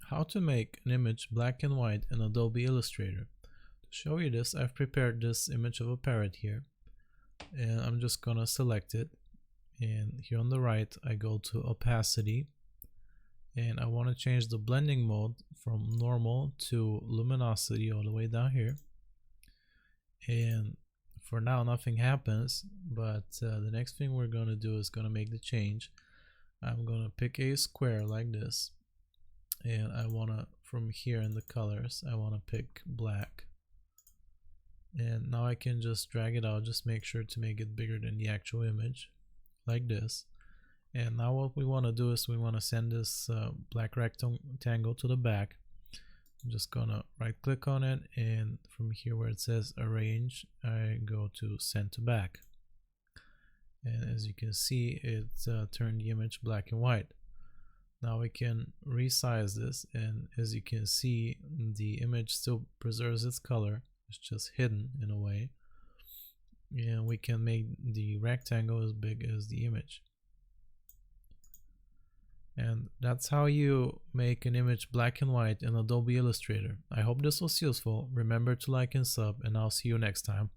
How to make an image black and white in Adobe Illustrator. To show you this, I've prepared this image of a parrot here, and I'm just gonna select it, and here on the right I go to opacity, and I want to change the blending mode from normal to luminosity all the way down here. And for now nothing happens, but the next thing we're going to do is going to make the change. I'm going to pick a square like this, and I want to, from here in the colors, I want to pick black, and now I can just drag it out. Just make sure to make it bigger than the actual image like this. And now what we want to do is we want to send this black rectangle to the back. I'm just gonna right click on it, and from here where it says arrange, I go to send to back, and as you can see it turned the image black and white. Now we can resize this, and as you can see the image still preserves its color, it's just hidden in a way, and we can make the rectangle as big as the image. And that's how you make an image black and white in Adobe Illustrator. I hope this was useful. Remember to like and sub, and I'll see you next time.